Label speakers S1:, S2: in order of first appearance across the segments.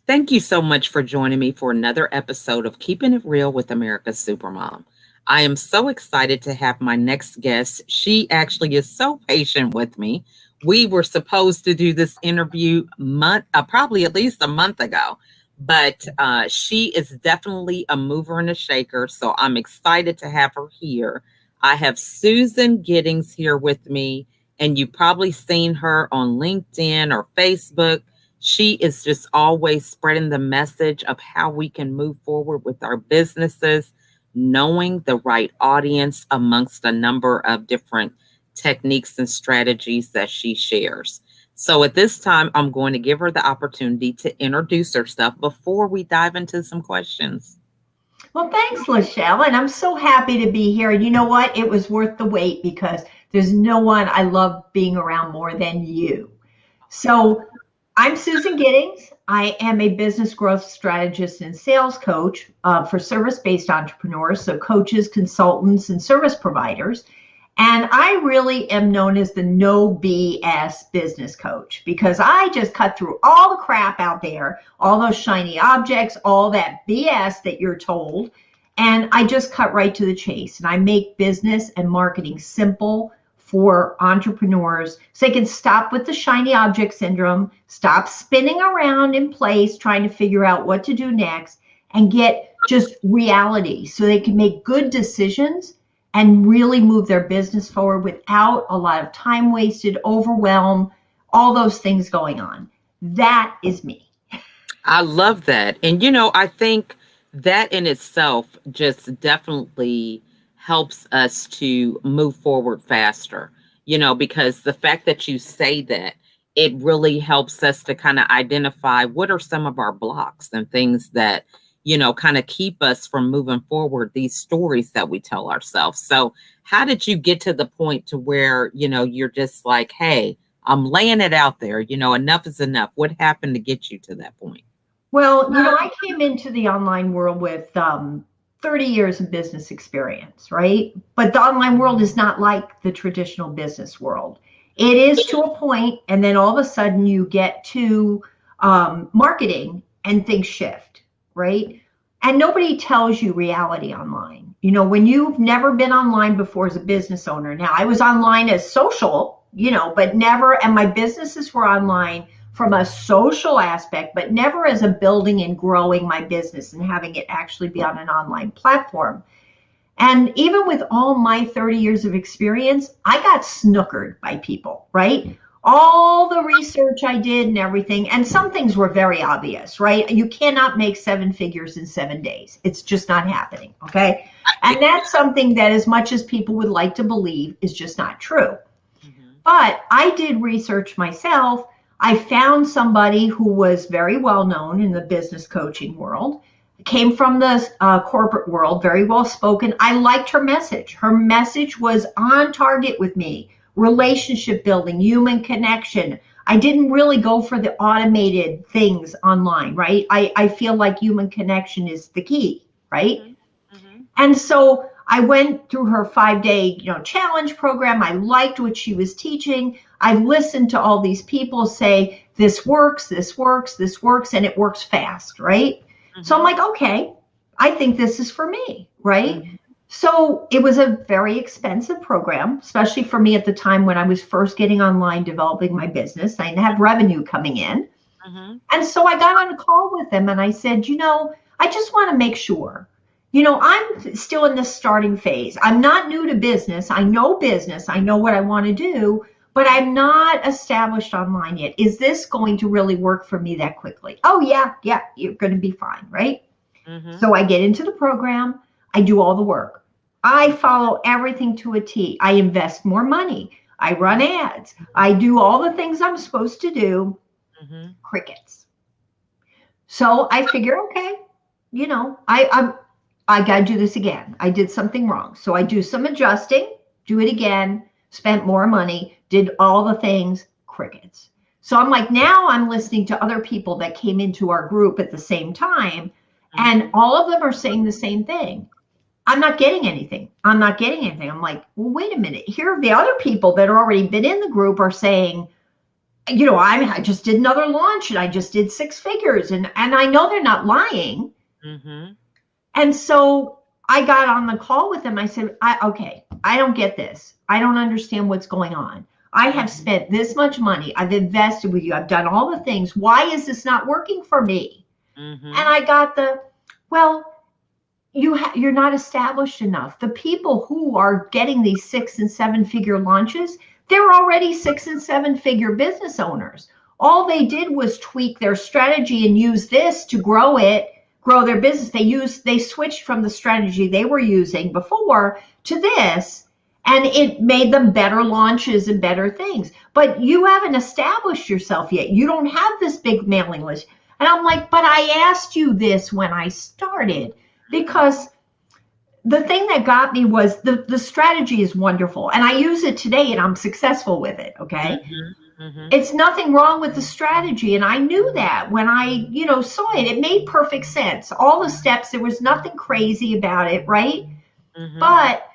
S1: Thank you so much for joining me for another episode of Keeping It Real with America's Supermom. I am so excited to have my next guest. She actually is so patient with me. We were supposed to do this interview probably at least a month ago, but she is definitely a mover and a shaker. So I'm excited to have her here. I have Susan Giddings here with me, and you've probably seen her on LinkedIn or Facebook. She is just always spreading the message of how we can move forward with our businesses, knowing the right audience amongst a number of different techniques and strategies that she shares. So at this time, I'm going to give her the opportunity to introduce herself before we dive into some questions.
S2: Well, thanks, Lachelle. And I'm so happy to be here. And you know what? It was worth the wait because there's no one I love being around more than you. So I'm Susan Giddings. I am a business growth strategist and sales coach for service-based entrepreneurs, so coaches, consultants, and service providers. And I really am known as the no BS business coach because I just cut through all the crap out there, all those shiny objects, all that BS that you're told. And I just cut right to the chase. And I make business and marketing simple for entrepreneurs so they can stop with the shiny object syndrome, stop spinning around in place, trying to figure out what to do next, and get just reality so they can make good decisions and really move their business forward without a lot of time wasted, overwhelm, all those things going on. That is me.
S1: I love that. And, I think that in itself just definitely helps us to move forward faster, because the fact that you say that, it really helps us to kind of identify what are some of our blocks and things that, kind of keep us from moving forward, these stories that we tell ourselves. So how did you get to the point to where, you're just like, hey, I'm laying it out there, enough is enough. What happened to get you to that point?
S2: Well, I came into the online world with 30 years of business experience, right? But the online world is not like the traditional business world. It is to a point, and then all of a sudden you get to marketing and things shift, right? And nobody tells you reality online. When you've never been online before as a business owner. Now, I was online as social, but never, and my businesses were online from a social aspect, but never as a building and growing my business and having it actually be on an online platform. And even with all my 30 years of experience, I got snookered by people, right? All the research I did and everything, and some things were very obvious, right? You cannot make 7 figures in 7 days. It's just not happening, okay? And that's something that, as much as people would like to believe, is just not true. But I did research myself. I found somebody who was very well known in the business coaching world, came from the corporate world, very well spoken. I liked her message. Her message was on target with me. Relationship building, human connection. I didn't really go for the automated things online, right? I feel like human connection is the key, right? Mm-hmm. And so I went through her 5-day, challenge program. I liked what she was teaching. I listened to all these people say, this works, this works, this works, and it works fast, right? Mm-hmm. So I'm like, okay, I think this is for me, right? Mm-hmm. So it was a very expensive program, especially for me at the time when I was first getting online, developing my business. I didn't have revenue coming in. Mm-hmm. And so I got on a call with them and I said, I just want to make sure, I'm still in the starting phase. I'm not new to business. I know business. I know what I want to do, but I'm not established online yet. Is this going to really work for me that quickly? Oh, yeah, you're going to be fine, right? Mm-hmm. So I get into the program. I do all the work. I follow everything to a T. I invest more money. I run ads. I do all the things I'm supposed to do. Mm-hmm. Crickets. So I figure, okay, I got to do this again. I did something wrong. So I do some adjusting, do it again, spent more money, did all the things, crickets. So I'm like, now I'm listening to other people that came into our group at the same time, and all of them are saying the same thing. I'm not getting anything. I'm not getting anything. I'm like, well, wait a minute. Here, the other people that are already been in the group are saying, I just did another launch and I just did 6 figures, and I know they're not lying.
S1: Mhm.
S2: And so I got on the call with them. I said, okay, I don't get this. I don't understand what's going on. I have
S1: Mhm.
S2: spent this much money. I've invested with you. I've done all the things. Why is this not working for me? And
S1: Mhm.
S2: I got well, you're not established enough. The people who are getting these 6 and 7 figure launches, they're already 6 and 7 figure business owners. All they did was tweak their strategy and use this to grow their business. They switched from the strategy they were using before to this, and it made them better launches and better things. But you haven't established yourself yet. You don't have this big mailing list. And I'm like, but I asked you this when I started, because the thing that got me was the strategy is wonderful and I use it today and I'm successful with it. Okay.
S1: Mhm. Mhm.
S2: It's nothing wrong with the strategy. And I knew that when I, saw it, it made perfect sense. All the steps, there was nothing crazy about it. Right.
S1: Mhm.
S2: But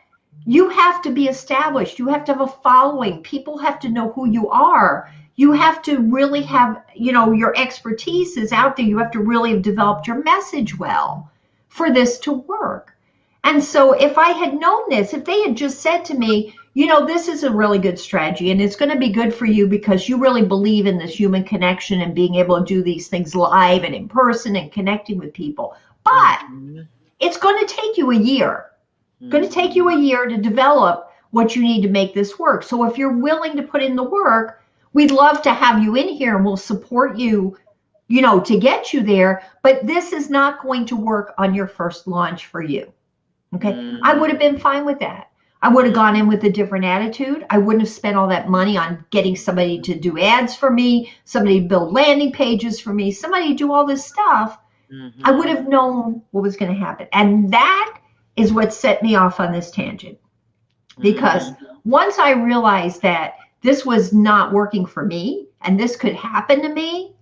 S2: you have to be established. You have to have a following. People have to know who you are. You have to really have, your expertise is out there. You have to really have developed your message well for this to work. And so if I had known this, if they had just said to me, this is a really good strategy and it's going to be good for you because you really believe in this human connection and being able to do these things live and in person and connecting with people. But
S1: Mhm.
S2: it's going to take you a year. Going to take you
S1: Mhm.
S2: a year to develop what you need to make this work. So if you're willing to put in the work, we'd love to have you in here and we'll support you, to get you there. But this is not going to work on your first launch for you. Okay. I would have
S1: Mhm.
S2: been fine with that. I would have gone in with a different attitude. I wouldn't have spent all that money on getting somebody to do ads for me, somebody to build landing pages for me, somebody to do all this stuff. I would
S1: Mhm.
S2: have known what was going to happen. And that is what set me off on this tangent. Because
S1: Mhm.
S2: once I realized that this was not working for me and this could happen to me,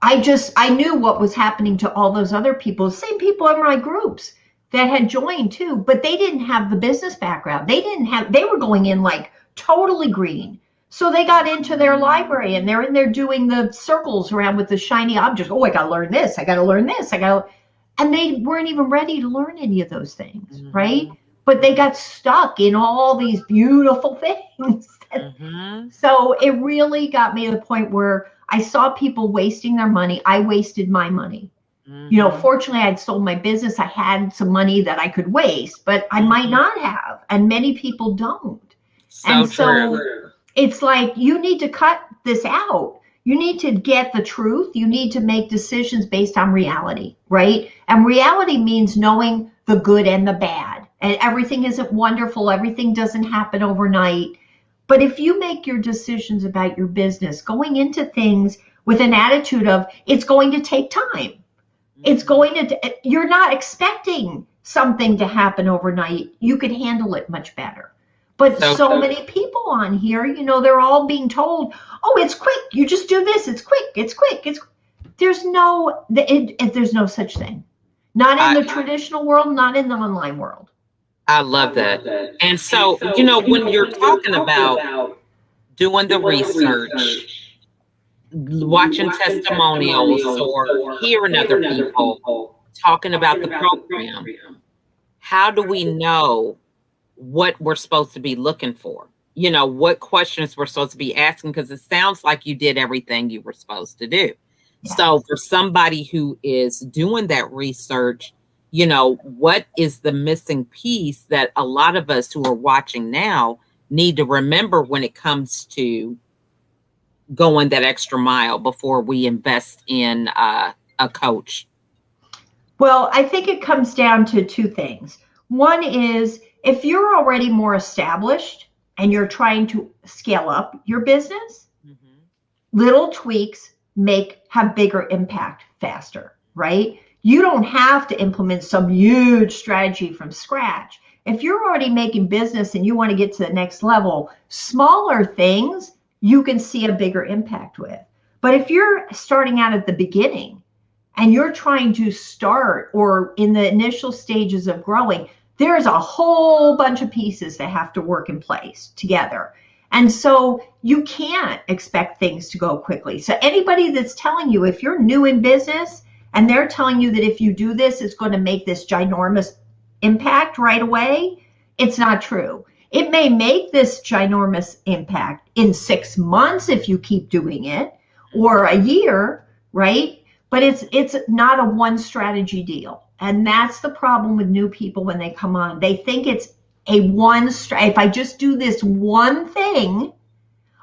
S2: I knew what was happening to all those other people, same people in my groups that had joined too, but they didn't have the business background. They were going in like totally green. So they got into their library and they're in there doing the circles around with the shiny objects. Oh, I got to learn this. I got to learn this. And they weren't even ready to learn any of those things, right?
S1: Mhm.
S2: But they
S1: Mhm.
S2: got stuck in all these beautiful things.
S1: Mhm.
S2: So it really got me to the point where I saw people wasting their money. I wasted my money.
S1: Mhm.
S2: Fortunately, I'd sold my business. I had some money that I could waste, but I might
S1: Mhm.
S2: not have. And many people don't. And
S1: So true.
S2: so it's like you need to cut this out. You need to get the truth. You need to make decisions based on reality, right? And reality means knowing the good and the bad. And everything isn't wonderful, everything doesn't happen overnight. But if you make your decisions about your business going into things with an attitude of it's going to take time,
S1: Mhm.
S2: you're not expecting something to happen overnight. You could handle it much better. But
S1: So
S2: so
S1: true.
S2: many people on here, they're all being told, oh, it's quick. You just do this. It's quick. It's quick. There's no such thing. Not in
S1: I
S2: the traditional world, not in the online world.
S1: I love that. And so, when you're talking about doing the research, watching testimonials or hearing other people talking about the program, how do we know what we're supposed to be looking for? What questions we're supposed to be asking, because it sounds like you did everything you were supposed to do. So
S2: Yes.
S1: for somebody who is doing that research, what is the missing piece that a lot of us who are watching now need to remember when it comes to going that extra mile before we invest in a coach?
S2: Well, I think it comes down to two things. One is if you're already more established and you're trying to scale up your business,
S1: Mhm.
S2: little tweaks have bigger impact faster, right? You don't have to implement some huge strategy from scratch. If you're already making business and you want to get to the next level, smaller things you can see a bigger impact with. But if you're starting out at the beginning and you're trying to start or in the initial stages of growing, there's a whole bunch of pieces that have to work in place together. And so you can't expect things to go quickly. So anybody that's telling you, if you're new in business and they're telling you that if you do this, it's going to make this ginormous impact right away, it's not true. It may make this ginormous impact in 6 months if you keep doing it, or a year, right? But it's not a one strategy deal. And that's the problem with new people when they come on. They think it's if I just do this one thing,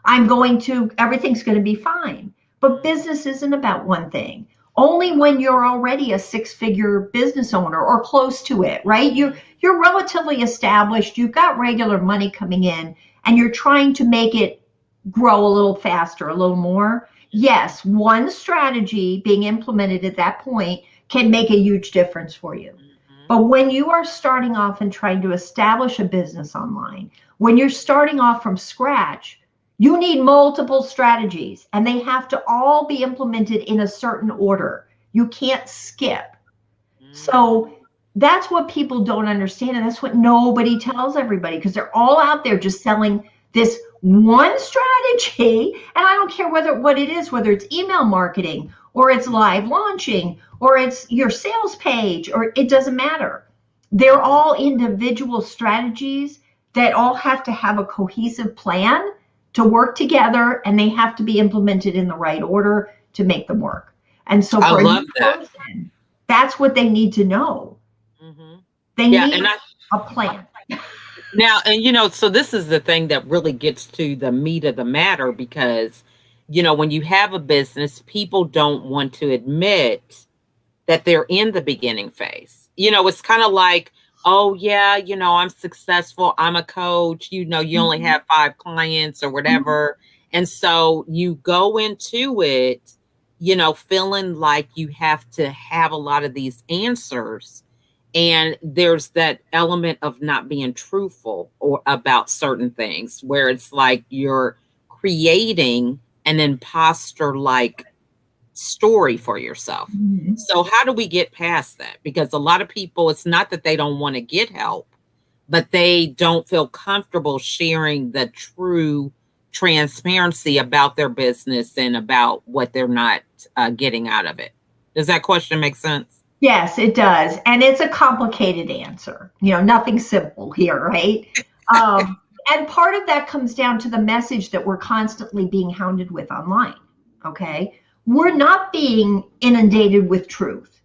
S2: everything's going to be fine. But business isn't about one thing. Only when you're already a 6-figure business owner or close to it, right? You're relatively established, you've got regular money coming in, and you're trying to make it grow a little faster, a little more. Yes, one strategy being implemented at that point can make a huge difference for you. But when you are starting off and trying to establish a business online, when you're starting off from scratch, you need multiple strategies, and they have to all be implemented in a certain order. You can't skip. So that's what people don't understand, and that's what nobody tells everybody, because they're all out there just selling this one strategy. And I don't care what it is, whether it's email marketing or it's live launching or it's your sales page, or it doesn't matter. They're all individual strategies that all have to have a cohesive plan to work together, and they have to be implemented in the right order to make them work. And so for a new person, that's what they need to know. They need a plan.
S1: Now, and so this is the thing that really gets to the meat of the matter, because, when you have a business, people don't want to admit that they're in the beginning phase. It's kind of like, oh yeah, I'm successful, I'm a coach, you only have 5 clients or whatever. And so you go into it, feeling like you have to have a lot of these answers. And there's that element of not being truthful or about certain things, where it's like you're creating an imposter like story for yourself. So how do we get past that? Because a lot of people, it's not that they don't want to get help, but they don't feel comfortable sharing the true transparency about their business and about what they're not getting out of it. Does that question make sense?
S2: Yes, it does. And it's a complicated answer. Nothing simple here, right? And part of that comes down to the message that we're constantly being hounded with online. Okay. We're not being inundated with truth.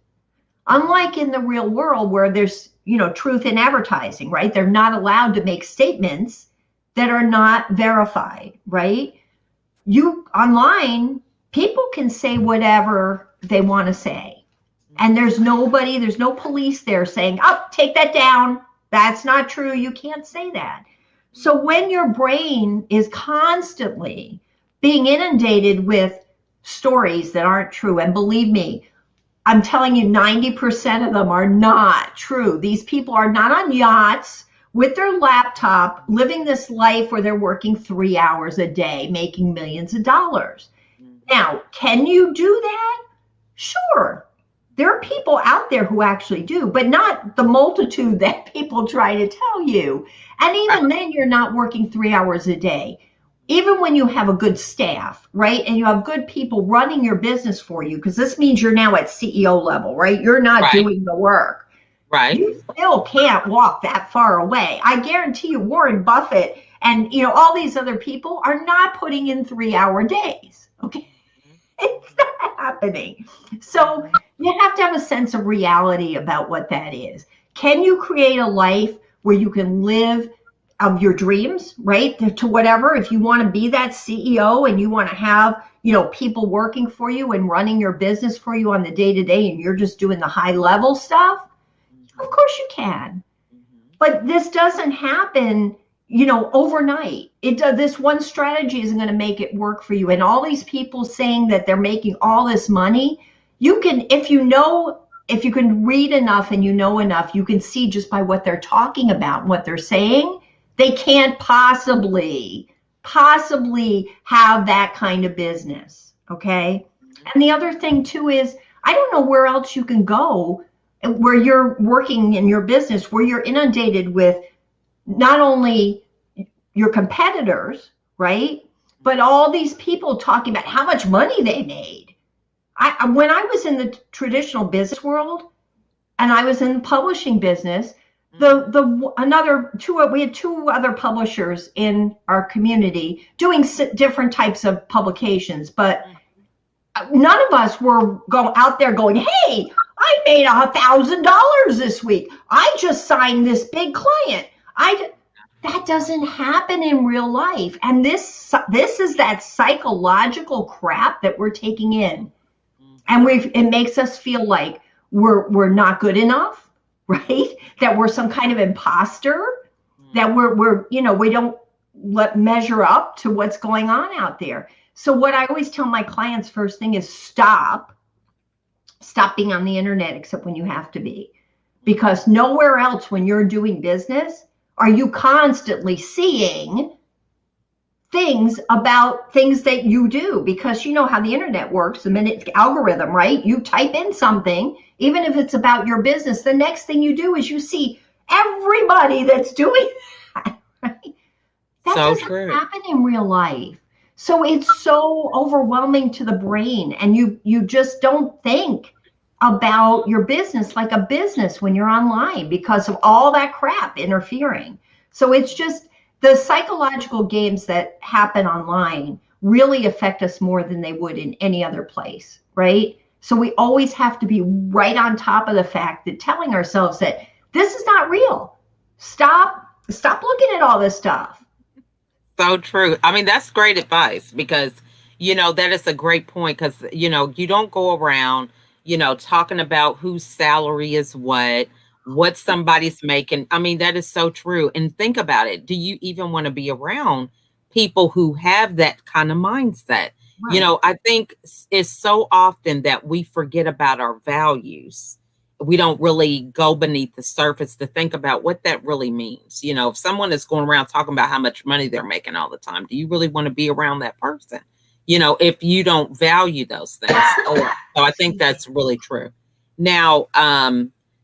S2: Unlike in the real world where there's, truth in advertising, right? They're not allowed to make statements that are not verified, right? Online, people can say whatever they want to say. And there's no police there saying, oh, take that down. That's not true. You can't say that. So when your brain is constantly being inundated with stories that aren't true, and believe me, I'm telling you, 90% of them are not true. These people are not on yachts with their laptop, living this life where they're working 3 hours a day, making millions of dollars. Now, can you do that? Sure. There are people out there who actually do, but not the multitude that people try to tell you. And even then, you're not working 3 hours a day. Even when you have a good staff, right? And you have good people running your business for you, because this means you're now at CEO level, right? You're not doing the work.
S1: Right.
S2: You still can't walk that far away. I guarantee you, Warren Buffett and all these other people are not putting in 3-hour days. Okay. It's not happening. So you have to have a sense of reality about what that is. Can you create a life where you can live of your dreams, right? To whatever, if you want to be that CEO and you want to have, people working for you and running your business for you on the day-to-day, and you're just doing the high level stuff, of course you can. But this doesn't happen overnight. This one strategy isn't going to make it work for you. And all these people saying that they're making all this money, you can, if you can read enough and enough, you can see just by what they're talking about and what they're saying, they can't possibly have that kind of business. Okay. And the other thing too is, I don't know where else you can go where you're working in your business, where you're inundated with not only your competitors, right? But all these people talking about how much money they made. When I was in the traditional business world and I was in the publishing business, we had two other publishers in our community doing different types of publications, but none of us were going out there going, "Hey, I made $1,000 this week. I just signed this big client." That doesn't happen in real life, and this is that psychological crap that we're taking in, and it makes us feel like we're not good enough, right? That we're some kind of imposter, that we don't measure up to what's going on out there. So what I always tell my clients first thing is stop being on the internet except when you have to be, because nowhere else when you're doing business are you constantly seeing things about things that you do, because you know how the internet works. The minute algorithm, right? You type in something, even if it's about your business, the next thing you do is you see everybody that's doing that, right? That
S1: So
S2: doesn't
S1: true.
S2: happen in real life. So it's so overwhelming to the brain, and you just don't think about your business like a business when you're online because of all that crap interfering. So it's just the psychological games that happen online really affect us more than they would in any other place, right? So we always have to be right on top of the fact that telling ourselves that this is not real. Stop looking at all this stuff.
S1: So true. I mean, that's great advice because, that is a great point because, you don't go around, talking about whose salary is what somebody's making. I mean, that is so true. And think about it. Do you even want to be around people who have that kind of mindset?
S2: Right.
S1: I think it's so often that we forget about our values. We don't really go beneath the surface to think about what that really means. If someone is going around talking about how much money they're making all the time, do you really want to be around that person? If you don't value those things. So I think that's really true. Now,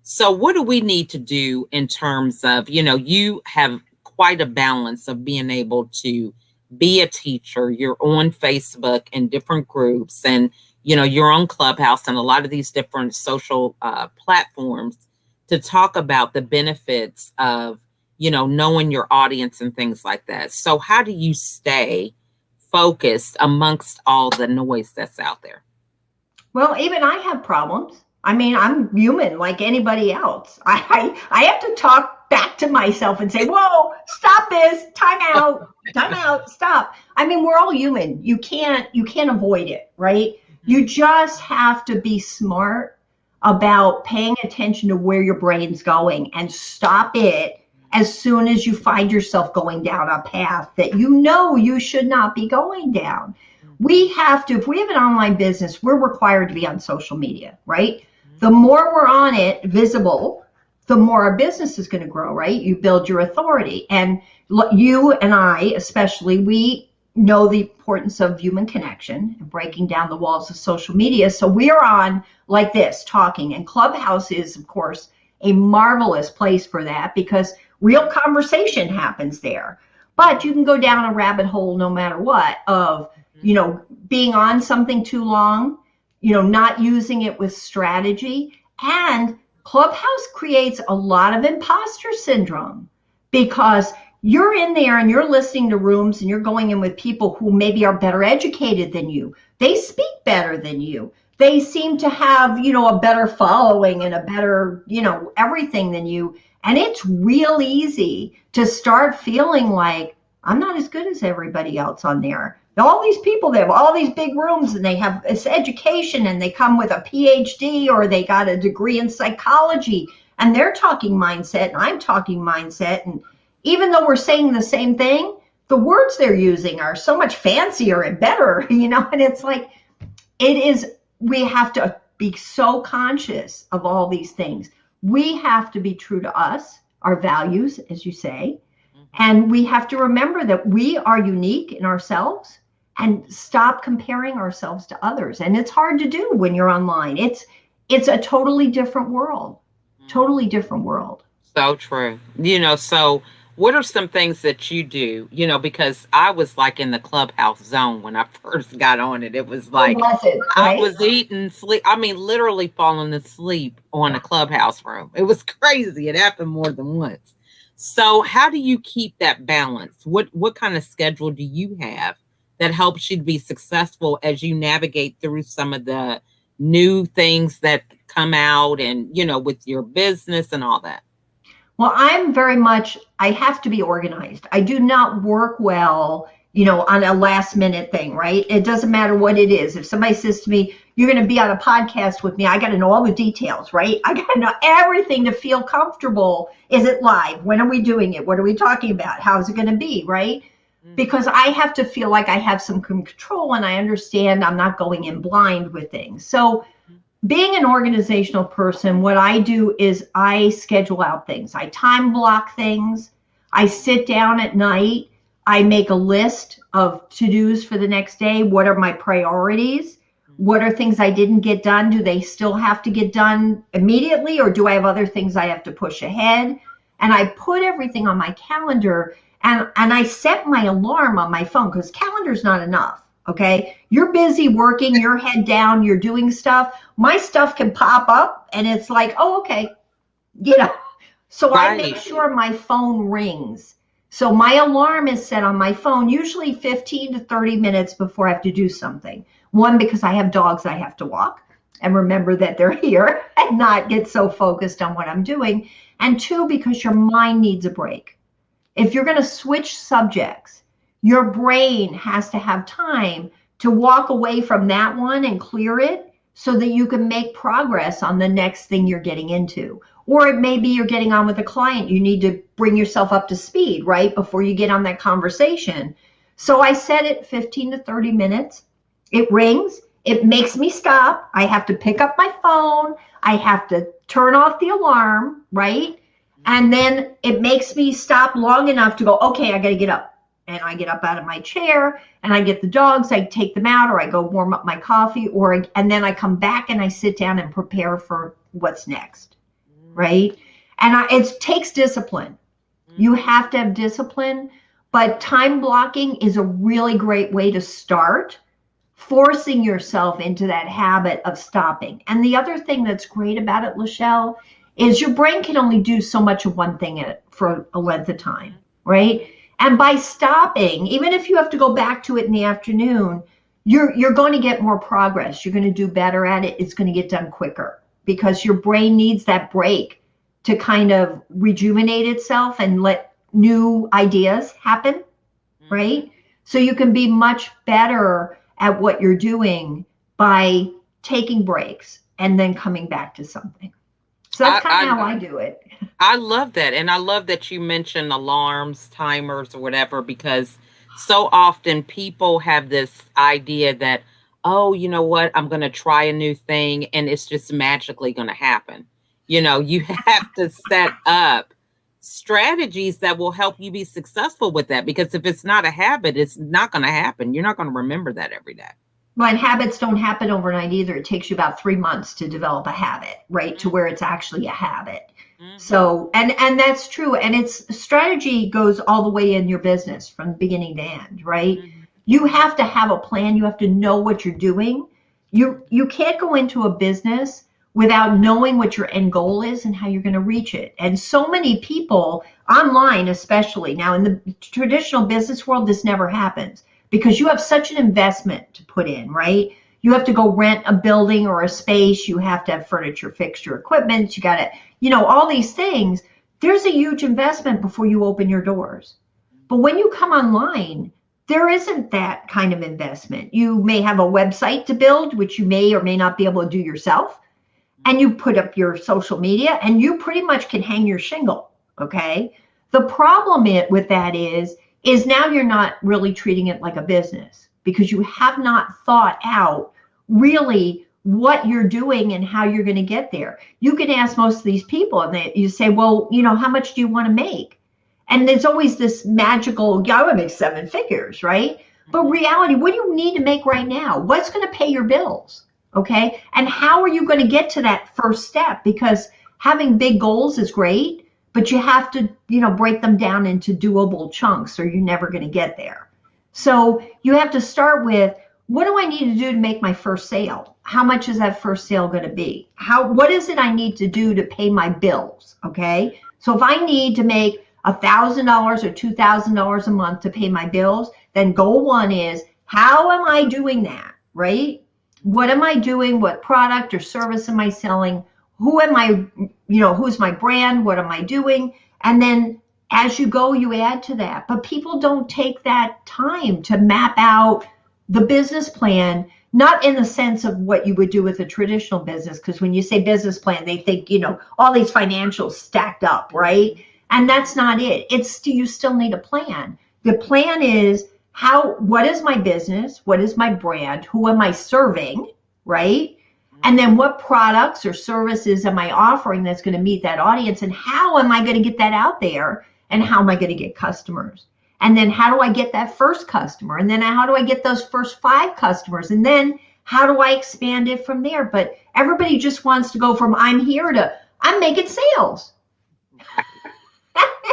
S1: so what do we need to do in terms of, you have quite a balance of being able to be a teacher. You're on Facebook and different groups, and you're on Clubhouse and a lot of these different social platforms to talk about the benefits of, knowing your audience and things like that. So how do you stay focused amongst all the noise that's out there?
S2: Well, even I have problems. I mean, I'm human like anybody else. I have to talk back to myself and say, "Whoa, stop this, time out, stop." I mean, we're all human. You can't avoid it, right? You just have to be smart about paying attention to where your brain's going and stop it as soon as you find yourself going down a path that you should not be going down. We have to, if we have an online business, we're required to be on social media, right? The more we're on it, visible, the more our business is going to grow, right? You build your authority. And you and I, especially, we know the importance of human connection and breaking down the walls of social media. So we're on like this, talking. And Clubhouse is, of course, a marvelous place for that because real conversation happens there. But you can go down a rabbit hole no matter what of, being on something too long, not using it with strategy. And Clubhouse creates a lot of imposter syndrome because you're in there and you're listening to rooms and you're going in with people who maybe are better educated than you. They speak better than you. They seem to have, a better following and a better, everything than you. And it's real easy to start feeling like I'm not as good as everybody else on there. All these people, they have all these big rooms and they have this education and they come with a PhD or they got a degree in psychology and they're talking mindset and I'm talking mindset. And even though we're saying the same thing, the words they're using are so much fancier and better, and it's like, we have to be so conscious of all these things. We have to be true to us, our values, as you say, and we have to remember that we are unique in ourselves and stop comparing ourselves to others. And it's hard to do when you're online. It's a totally different world. Totally different world.
S1: So true. So what are some things that you do? Because I was like in the clubhouse zone when I first got on it. It was
S2: Oh,
S1: like
S2: bless it,
S1: I
S2: right?
S1: was eating, sleep. I mean, literally falling asleep on a clubhouse room. It was crazy. It happened more than once. So, how do you keep that balance? What kind of schedule do you have that helps you to be successful as you navigate through some of the new things that come out and, with your business and all that?
S2: Well, I'm very much, I have to be organized. I do not work well, on a last minute thing, right? It doesn't matter what it is. If somebody says to me, you're going to be on a podcast with me, I got to know all the details, right? I got to know everything to feel comfortable. Is it live? When are we doing it? What are we talking about? How's it going to be, right? Because I have to feel like I have some control and I understand I'm not going in blind with things. So, being an organizational person, what I do is I schedule out things. I time block things. I sit down at night. I make a list of to-dos for the next day. What are my priorities? What are things I didn't get done? Do they still have to get done immediately, or do I have other things I have to push ahead? And I put everything on my calendar, and I set my alarm on my phone, because calendar's not enough. Okay. You're busy working, your head down, you're doing stuff. My stuff can pop up and it's like, oh, okay. You know, so I make
S1: Right.
S2: sure my phone rings. So my alarm is set on my phone, usually 15 to 30 minutes before I have to do something. One, because I have dogs I have to walk and remember that they're here and not get so focused on what I'm doing. And two, because your mind needs a break. If you're going to switch subjects, your brain has to have time to walk away from that one and clear it so that you can make progress on the next thing you're getting into. Or it may be you're getting on with a client. You need to bring yourself up to speed, right, before you get on that conversation. So I set it 15 to 30 minutes. It rings. It makes me stop. I have to pick up my phone. I have to turn off the alarm, right? And then it makes me stop long enough to go, okay, I got to get up. And I get up out of my chair and I get the dogs, I take them out, or I go warm up my coffee, and then I come back and I sit down and prepare for what's next, right? And it takes discipline. You have to have discipline, but time blocking is a really great way to start forcing yourself into that habit of stopping. And the other thing that's great about it, Lachelle, is your brain can only do so much of one thing for a length of time, right? And by stopping, even if you have to go back to it in the afternoon, you're going to get more progress. You're going to do better at it. It's going to get done quicker because your brain needs that break to kind of rejuvenate itself and let new ideas happen, right? So you can be much better at what you're doing by taking breaks and then coming back to something. So that's kind of how I do it.
S1: I love that. And I love that you mentioned alarms, timers, or whatever, because so often people have this idea that, oh, you know what? I'm going to try a new thing and it's just magically going to happen. You have to set up strategies that will help you be successful with that, because if it's not a habit, it's not going to happen. You're not going to remember that every day.
S2: Well, and habits don't happen overnight either. It takes you about 3 months to develop a habit, right? To where it's actually a habit. So, and that's true. And it's strategy goes all the way in your business from beginning to end, right? You have to have a plan. You have to know what you're doing. You can't go into a business without knowing what your end goal is and how you're going to reach it. And so many people online, especially now in the traditional business world, this never happens because you have such an investment to put in, right? You have to go rent a building or a space. You have to have furniture, fixture, equipment. You got to, all these things. There's a huge investment before you open your doors. But when you come online, there isn't that kind of investment. You may have a website to build, which you may or may not be able to do yourself. And you put up your social media and you pretty much can hang your shingle. Okay. The problem with that is now you're not really treating it like a business because you have not thought out really what you're doing and how you're going to get there. You can ask most of these people and you say, well, how much do you want to make? And there's always this magical, I want to make 7 figures, right? But reality, what do you need to make right now? What's going to pay your bills? Okay. And how are you going to get to that first step? Because having big goals is great, but you have to, break them down into doable chunks or you're never going to get there. So you have to start with, what do I need to do to make my first sale? How much is that first sale going to be? What is it I need to do to pay my bills? Okay. So if I need to make $1,000 or $2,000 a month to pay my bills, then goal one is, how am I doing that? Right? What am I doing? What product or service am I selling? Who am I, who's my brand? What am I doing? And then as you go, you add to that. But people don't take that time to map out the business plan, not in the sense of what you would do with a traditional business. Because when you say business plan, they think, all these financials stacked up, right? And that's not it. You still need a plan. The plan is, what is my business? What is my brand? Who am I serving? Right? And then what products or services am I offering that's going to meet that audience? And how am I going to get that out there? And how am I going to get customers? And then how do I get that first customer? And then how do I get those first 5 customers? And then how do I expand it from there? But everybody just wants to go from I'm here to I'm making sales.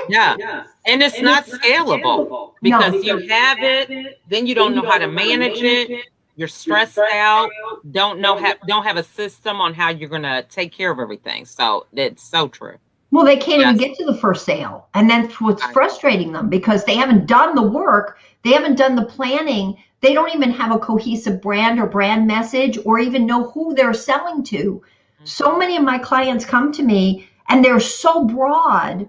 S1: Yeah. And it's not scalable because you have it, then you don't know how to manage it. You're stressed out, don't have a system on how you're going to take care of everything. So it's so true.
S2: Well, they can't even get to the first sale. And that's what's frustrating them, because they haven't done the work. They haven't done the planning. They don't even have a cohesive brand or brand message or even know who they're selling to. So many of my clients come to me and they're so broad,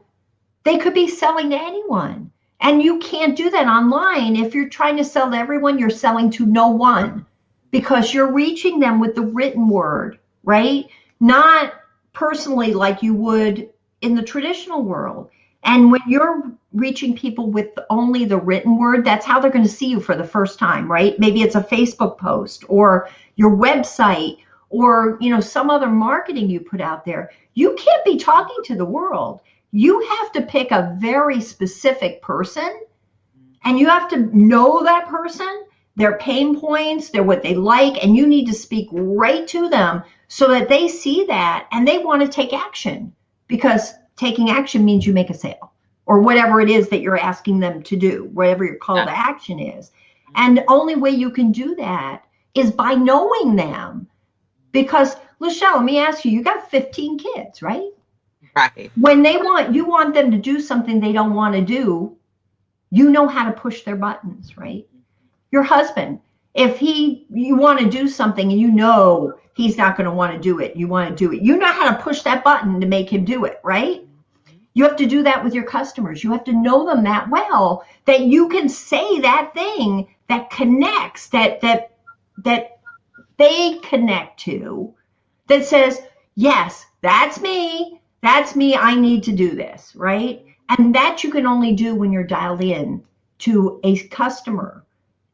S2: they could be selling to anyone. And you can't do that online. If you're trying to sell to everyone, you're selling to no one, because you're reaching them with the written word, right? Not personally like you would in the traditional world. And when you're reaching people with only the written word, that's how they're going to see you for the first time, right? Maybe it's a Facebook post or your website or, some other marketing you put out there. You can't be talking to the world. You have to pick a very specific person, and you have to know that person, their pain points, what they like, and you need to speak right to them so that they see that and they want to take action, because taking action means you make a sale or whatever it is that you're asking them to do, whatever your call to action is. And the only way you can do that is by knowing them. Because, Lachelle, let me ask you, you got 15 kids, right?
S1: Right.
S2: When you want them to do something they don't want to do, you know how to push their buttons, right? Your husband, if you want to do something and you know he's not going to want to do it, you want to do it, you know how to push that button to make him do it, right? You have to do that with your customers. You have to know them that well that you can say that thing that connects, that they connect to, that says, yes, that's me. That's me. I need to do this, right? And that you can only do when you're dialed in to a customer.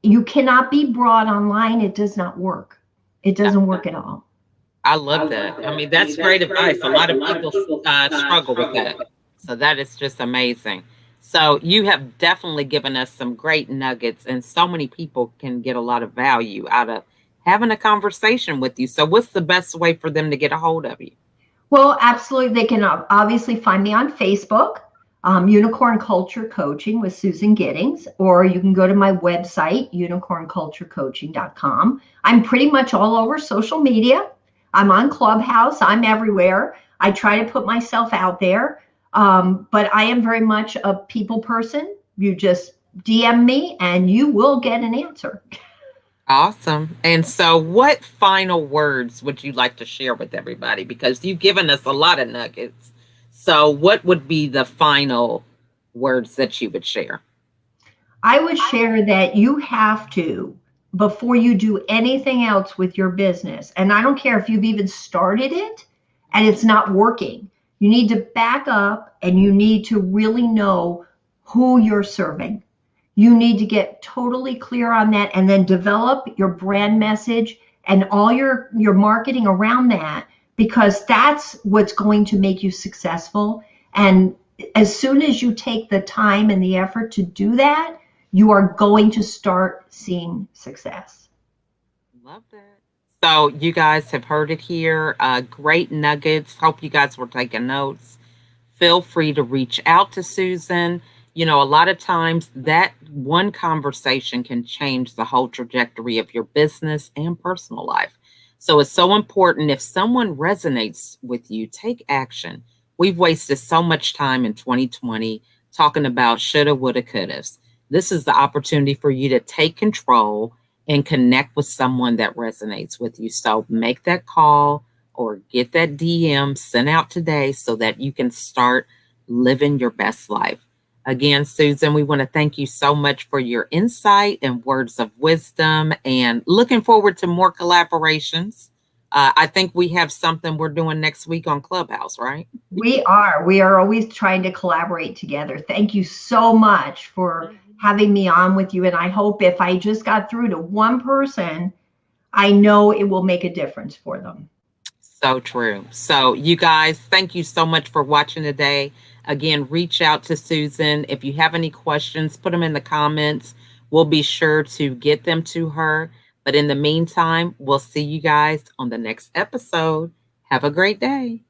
S2: You cannot be broad online. It does not work. It doesn't work at all.
S1: I love that. I mean, that's great advice. A lot of people struggle with that. So that is just amazing. So you have definitely given us some great nuggets, and so many people can get a lot of value out of having a conversation with you. So what's the best way for them to get a hold of you?
S2: Well, absolutely. They can obviously find me on Facebook, Unicorn Culture Coaching with Susan Giddings, or you can go to my website, unicornculturecoaching.com. I'm pretty much all over social media. I'm on Clubhouse. I'm everywhere. I try to put myself out there, but I am very much a people person. You just DM me and you will get an answer.
S1: Awesome. And so what final words would you like to share with everybody? Because you've given us a lot of nuggets. So what would be the final words that you would share?
S2: I would share that you have to, before you do anything else with your business, and I don't care if you've even started it and it's not working, you need to back up and you need to really know who you're serving. You need to get totally clear on that and then develop your brand message and all your marketing around that, because that's what's going to make you successful. And as soon as you take the time and the effort to do that, you are going to start seeing success.
S1: Love that. So you guys have heard it here. Great nuggets. Hope you guys were taking notes. feel free to reach out to Susan. You know, a lot of times that one conversation can change the whole trajectory of your business and personal life. So it's so important if someone resonates with you, take action. We've wasted so much time in 2020 talking about shoulda, woulda, couldas. This is the opportunity for you to take control and connect with someone that resonates with you. So make that call or get that DM sent out today so that you can start living your best life. Again, Susan, we want to thank you so much for your insight and words of wisdom and looking forward to more collaborations. I think we have something we're doing next week on Clubhouse, right?
S2: We are. We are always trying to collaborate together. Thank you so much for having me on with you. And I hope if I just got through to one person, I know it will make a difference for them.
S1: So true. So, you guys, thank you so much for watching today. Again, reach out to Susan. If you have any questions, put them in the comments. We'll be sure to get them to her. But in the meantime, we'll see you guys on the next episode. Have a great day.